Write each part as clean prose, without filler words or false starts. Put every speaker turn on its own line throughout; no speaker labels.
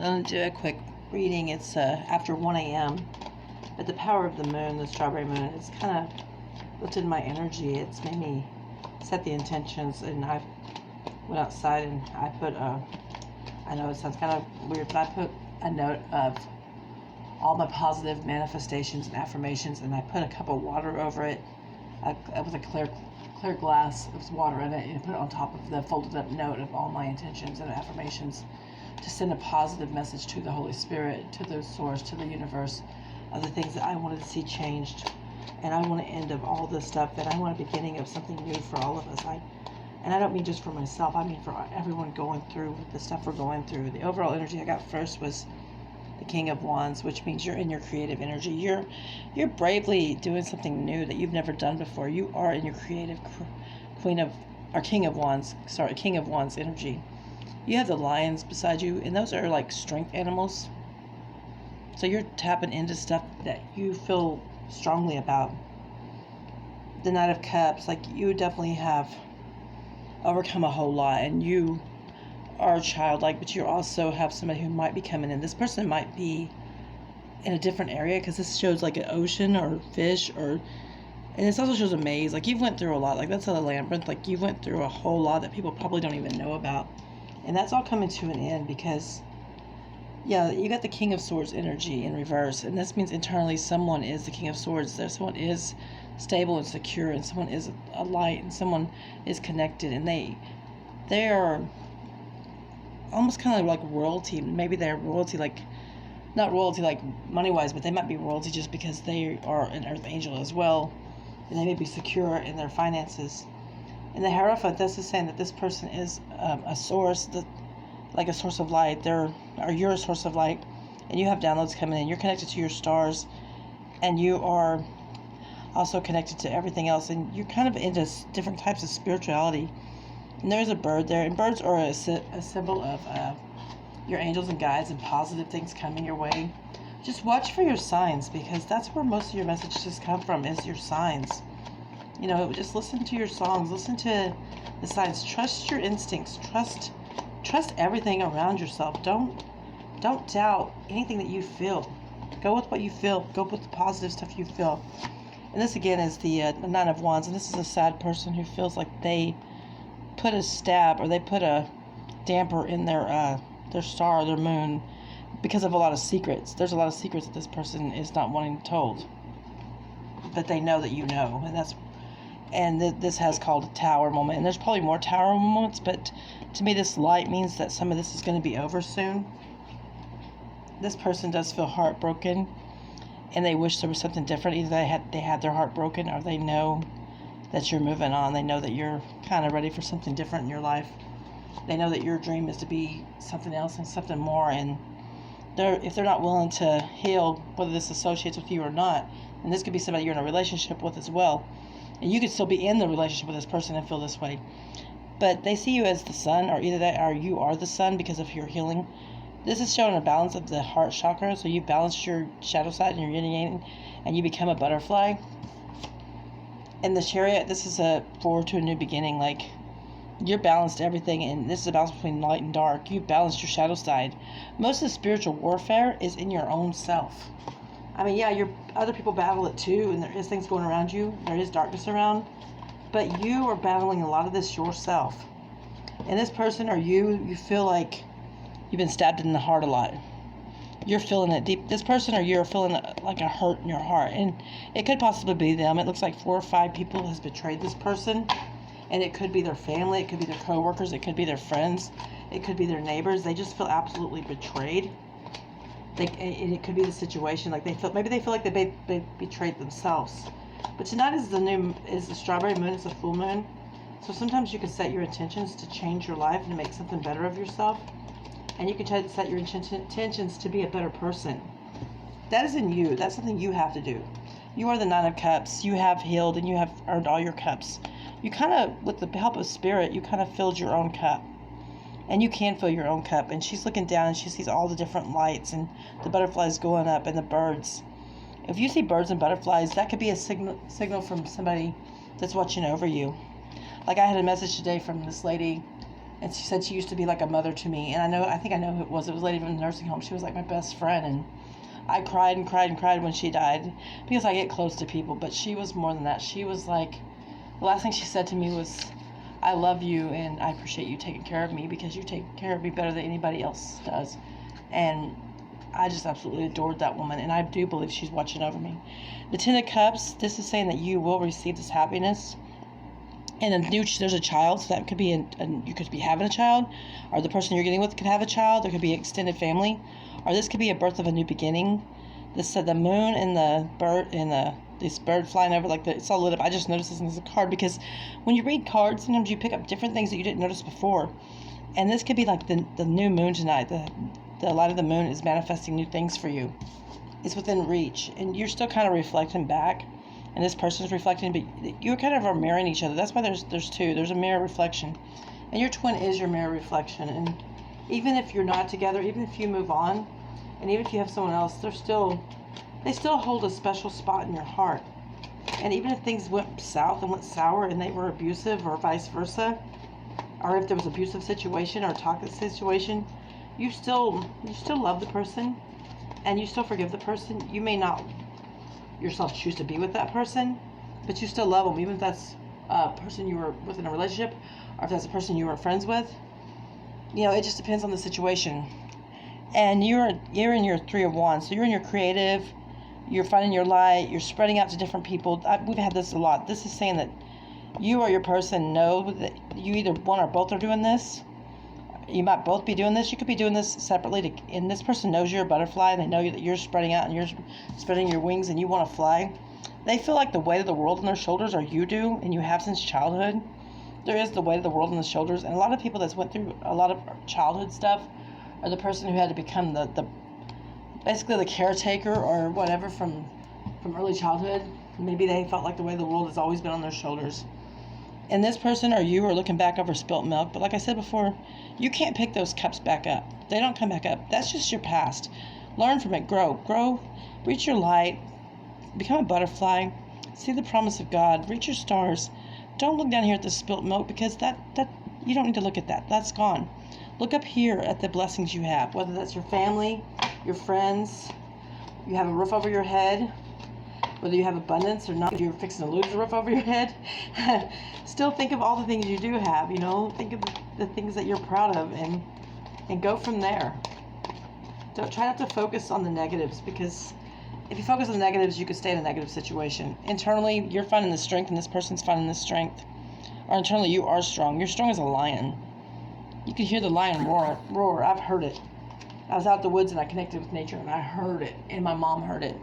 I'm going to do a quick reading. It's after 1 a.m. But the power of the moon, the strawberry moon, it's kind of lifted my energy. It's made me set the intentions. And I went outside and I put I know it sounds kind of weird, but I put a note of all my positive manifestations and affirmations, and I put a cup of water over it with a clear glass of water in it, and put it on top of the folded up note of all my intentions and affirmations to send a positive message to the Holy Spirit, to the source, to the universe, of the things that I wanted to see changed. And I want an end of all this stuff, and I want a beginning of something new for all of us. And I don't mean just for myself, I mean for everyone going through the stuff we're going through. The overall energy I got first was the King of Wands, which means you're in your creative energy. You're bravely doing something new that you've never done before. You are in your creative King of Wands energy. You have the lions beside you, and those are like strength animals. So you're tapping into stuff that you feel strongly about. The Knight of Cups, like you definitely have overcome a whole lot, and you are childlike, but you also have somebody who might be coming in. This person might be in a different area, because this shows like an ocean or fish, and this also shows a maze. Like you've went through a lot. Like that's a labyrinth. Like you went through a whole lot that people probably don't even know about, and that's all coming to an end because, yeah, you got the King of Swords energy in reverse, and this means internally someone is the King of Swords. Someone is stable and secure, and someone is a light, and someone is connected, and they are almost kind of like royalty. Maybe they're royalty, like not royalty like money wise, but they might be royalty just because they are an earth angel as well, and they may be secure in their finances. And the Hierophant, this is saying that this person is a source, like a source of light. You're a source of light, and you have downloads coming in. You're connected to your stars, and you are also connected to everything else, and you're kind of into different types of spirituality. And there's a bird there, and birds are a symbol of your angels and guides and positive things coming your way. Just watch for your signs, because that's where most of your messages come from, is your signs. You know, just listen to your songs, listen to the signs, trust your instincts, trust everything around yourself. Don't doubt anything that you feel. Go with what you feel. Go with the positive stuff you feel. And this again is the Nine of Wands, and this is a sad person who feels like they put a stab, or they put a damper in their star, their moon, because of a lot of secrets. There's a lot of secrets that this person is not wanting told, but they know that you know, and this has called a tower moment, and there's probably more tower moments, but to me this light means that some of this is going to be over soon. This person does feel heartbroken, and they wish there was something different. Either they had their heart broken, or they know that you're moving on. They know that you're kind of ready for something different in your life. They know that your dream is to be something else and something more, and if they're not willing to heal, whether this associates with you or not, and this could be somebody you're in a relationship with as well, and you could still be in the relationship with this person and feel this way, but they see you as the sun, or either that or you are the sun because of your healing. This is showing a balance of the heart chakra, so you balance your shadow side and your yin and yang, and you become a butterfly. In the Chariot, this is a forward to a new beginning. Like, you're balanced everything, and this is a balance between light and dark. You balanced your shadow side. Most of the spiritual warfare is in your own self. I mean, yeah, other people battle it too, and there is things going around you. There is darkness around, but you are battling a lot of this yourself. And this person or you feel like you've been stabbed in the heart a lot. You're feeling it deep. This person or you are feeling like a hurt in your heart, and it could possibly be them. It looks like 4 or 5 people has betrayed this person, and it could be their family, it could be their co-workers, it could be their friends, it could be their neighbors. They just feel absolutely betrayed. And it could be the situation, like maybe they feel like they betrayed themselves. But tonight is the strawberry moon, it's a full moon, so sometimes you can set your intentions to change your life and to make something better of yourself. And you can set your intentions to be a better person. That is in you. That's something you have to do. You are the Nine of Cups. You have healed, and you have earned all your cups. You kind of, with the help of Spirit, you kind of filled your own cup. And you can fill your own cup. And she's looking down, and she sees all the different lights, and the butterflies going up, and the birds. If you see birds and butterflies, that could be a signal from somebody that's watching over you. Like I had a message today from this lady And she said she used to be like a mother to me. And I think I know who it was. It was a lady from the nursing home. She was like my best friend. And I cried and cried and cried when she died because I get close to people. But she was more than that. She was like, the last thing she said to me was, I love you and I appreciate you taking care of me because you take care of me better than anybody else does. And I just absolutely adored that woman, and I do believe she's watching over me. The Ten of Cups, this is saying that you will receive this happiness. And there's a child, so that could be, you could be having a child, or the person you're getting with could have a child. There could be extended family, or this could be a birth of a new beginning. This said the moon and the bird and this bird flying over it's all lit up. I just noticed this as a card because when you read cards, sometimes you pick up different things that you didn't notice before. And this could be like the new moon tonight. The light of the moon is manifesting new things for you. It's within reach, and you're still kind of reflecting back. And this person's reflecting, but you kind of are mirroring each other. That's why there's two. There's a mirror reflection. And your twin is your mirror reflection. And even if you're not together, even if you move on, and even if you have someone else, they still hold a special spot in your heart. And even if things went south and went sour and they were abusive or vice versa, or if there was an abusive situation or a toxic situation, you still love the person and you still forgive the person. You may not yourself choose to be with that person, but you still love them, even if that's a person you were with in a relationship, or if that's a person you were friends with. It just depends on the situation. And you're in your Three of Wands, so you're in your creative, you're finding your light, you're spreading out to different people. We've had this a lot. This is saying that you or your person know that you either one or both are doing this. You might both be doing this. You could be doing this separately, and this person knows you're a butterfly, and they know that you're spreading out and you're spreading your wings and you want to fly. They feel like the weight of the world on their shoulders, or you do, and you have since childhood. There is the weight of the world on the shoulders, and a lot of people that's went through a lot of childhood stuff are the person who had to become the basically the caretaker or whatever from early childhood. Maybe they felt like the weight of the world has always been on their shoulders. And this person or you are looking back over spilt milk. But like I said before, you can't pick those cups back up. They don't come back up. That's just your past. Learn from it. Grow. Reach your light. Become a butterfly. See the promise of God. Reach your stars. Don't look down here at the spilt milk, because that you don't need to look at that. That's gone. Look up here at the blessings you have, whether that's your family, your friends, you have a roof over your head, whether you have abundance or not, if you're fixing to lose a roof over your head. Still think of all the things you do have, think of the things that you're proud of, and go from there. Don't try not to focus on the negatives, because if you focus on the negatives, you could stay in a negative situation. Internally, you're finding the strength, and this person's finding the strength. Or internally, you are strong. You're strong as a lion. You can hear the lion roar. I've heard it. I was out in the woods and I connected with nature, and I heard it, and my mom heard it.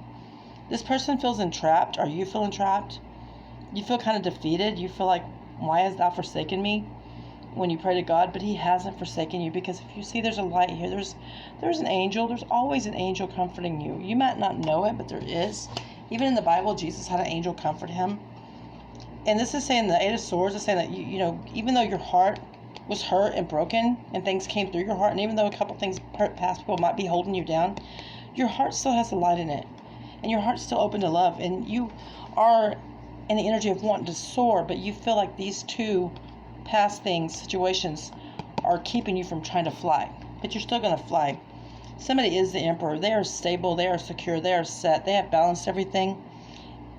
This person feels entrapped. Are you feeling trapped? You feel kind of defeated. You feel like, why has thou forsaken me? When you pray to God, but he hasn't forsaken you, because if you see there's a light here, there's an angel. There's always an angel comforting you. You might not know it, but there is. Even in the Bible, Jesus had an angel comfort him. And this is saying the Eight of Swords is saying that you even though your heart was hurt and broken and things came through your heart, and even though a couple things past people might be holding you down, your heart still has the light in it, and your heart's still open to love, and you are in the energy of wanting to soar, but you feel like these two past things, situations, are keeping you from trying to fly, but you're still going to fly. Somebody is the Emperor. They are stable, they are secure, they are set, they have balanced everything,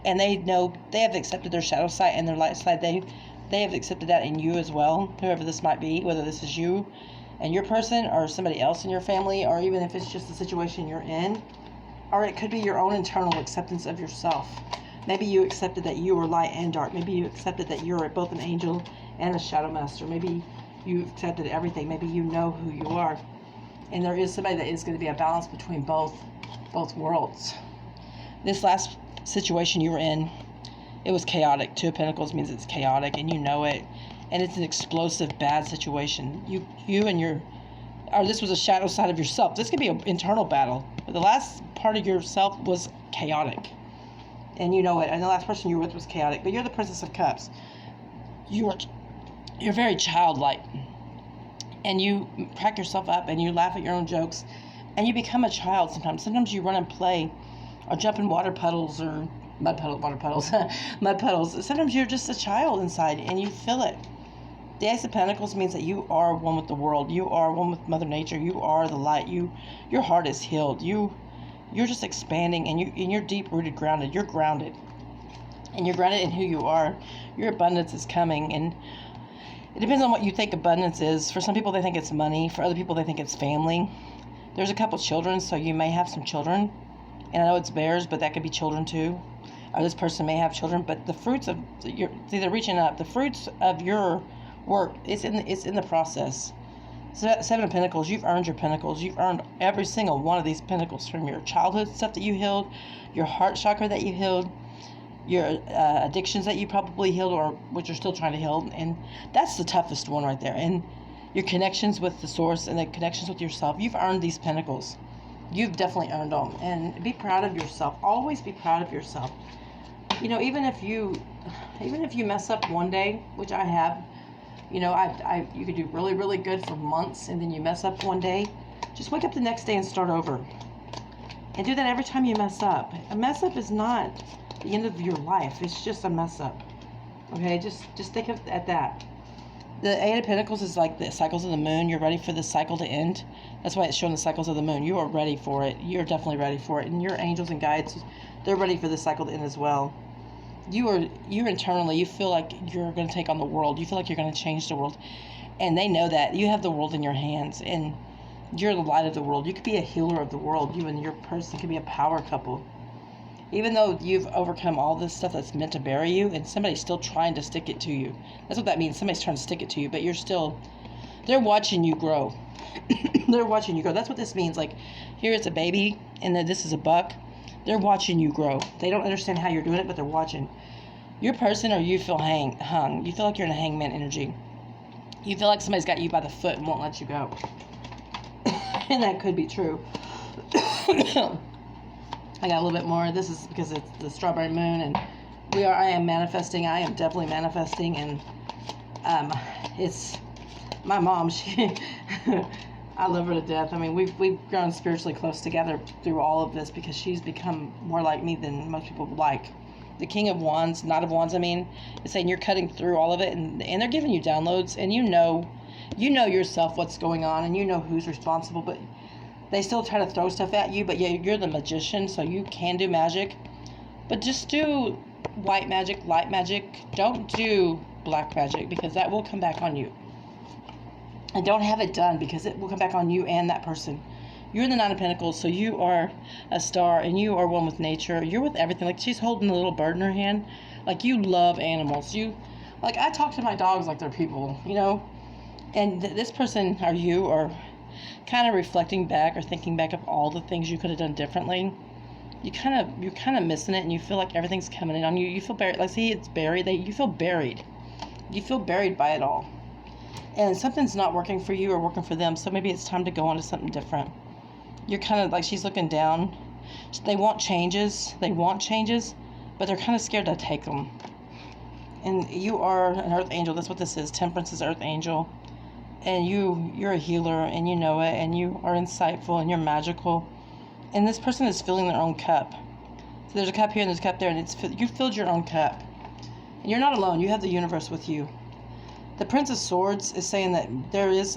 and they know they have accepted their shadow side and their light side. They have accepted that in you as well, whoever this might be, whether this is you and your person or somebody else in your family, or even if it's just the situation you're in, or it could be your own internal acceptance of yourself. Maybe you accepted that you were light and dark. Maybe you accepted that you're both an angel and a shadow master. Maybe you accepted everything. Maybe you know who you are. And there is somebody that is going to be a balance between both worlds. This last situation you were in, it was chaotic. Two of Pentacles means it's chaotic, and you know it. And it's an explosive, bad situation. You and your, or this was a shadow side of yourself. This could be an internal battle. But the last part of yourself was chaotic. And you know it. And the last person you were with was chaotic. But you're the Princess of Cups. You're very childlike. And you crack yourself up, and you laugh at your own jokes. And you become a child sometimes. Sometimes you run and play, or jump in water puddles, or mud puddles. Sometimes you're just a child inside, and you feel it. The Ace of Pentacles means that you are one with the world. You are one with Mother Nature. You are the light. Your heart is healed. You're just expanding, and you're deep rooted, grounded. You're grounded, and you're grounded in who you are. Your abundance is coming, and it depends on what you think abundance is. For some people, they think it's money. For other people, they think it's family. There's a couple children, so you may have some children, and I know it's bears, but that could be children too. Or this person may have children, but the fruits of it's either reaching up. The fruits of your work, it's in the process. So Seven of Pentacles, you've earned your pentacles. You've earned every single one of these pentacles from your childhood stuff that you healed, your heart chakra that you healed, your addictions that you probably healed or which you're still trying to heal. And that's the toughest one right there. And your connections with the source and the connections with yourself, you've earned these pentacles. You've definitely earned them. And be proud of yourself. Always be proud of yourself. You know, even if you mess up one day, which I have, you know, you could do really, really good for months, and then you mess up one day. Just wake up the next day and start over. And do that every time you mess up. A mess up is not the end of your life. It's just a mess up. Okay, just think of at that. The Eight of Pentacles is like the cycles of the moon. You're ready for the cycle to end. That's why it's showing the cycles of the moon. You are ready for it. You're definitely ready for it. And your angels and guides, they're ready for the cycle to end as well. You internally, you feel like you're going to take on the world. You feel like you're going to change the world. And they know that. You have the world in your hands. And you're the light of the world. You could be a healer of the world. You and your person could be a power couple. Even though you've overcome all this stuff that's meant to bury you, and somebody's still trying to stick it to you. That's what that means. Somebody's trying to stick it to you, but they're watching you grow. They're watching you grow. That's what this means. Like, here it's a baby, and then this is a buck. They're watching you grow. They don't understand how you're doing it, but they're watching. Your person, or you feel hung. You feel like you're in a hangman energy. You feel like somebody's got you by the foot and won't let you go. And that could be true. I got a little bit more. This is because it's the strawberry moon, and I am manifesting. I am definitely manifesting, and it's my mom. I love her to death. I mean, we've grown spiritually close together through all of this because she's become more like me than most people would like. The King of Wands, Knight of Wands, I mean, is saying you're cutting through all of it, and they're giving you downloads, and you know yourself what's going on, and you know who's responsible, but they still try to throw stuff at you. But yeah, you're the magician, so you can do magic, but just do white magic, light magic. Don't do black magic, because that will come back on you. And don't have it done, because it will come back on you and that person. You're the Nine of Pentacles, so you are a star, and you are one with nature. You're with everything. Like, she's holding a little bird in her hand. Like, you love animals. I talk to my dogs like they're people, you know? And this person, or you, are kind of reflecting back or thinking back of all the things you could have done differently. You're kind of missing it, and you feel like everything's coming in on you. You feel buried. Like, see, it's buried. You feel buried. You feel buried by it all. And something's not working for you or working for them, so maybe it's time to go on to something different. You're kind of like, she's looking down. They want changes, but they're kind of scared to take them. And you are an earth angel. That's what this is. Temperance is earth angel. And you're a healer, and you know it, and you are insightful, and you're magical. And this person is filling their own cup. So there's a cup here and there's a cup there, and you filled your own cup. And you're not alone. You have the universe with you. The Prince of Swords is saying that there is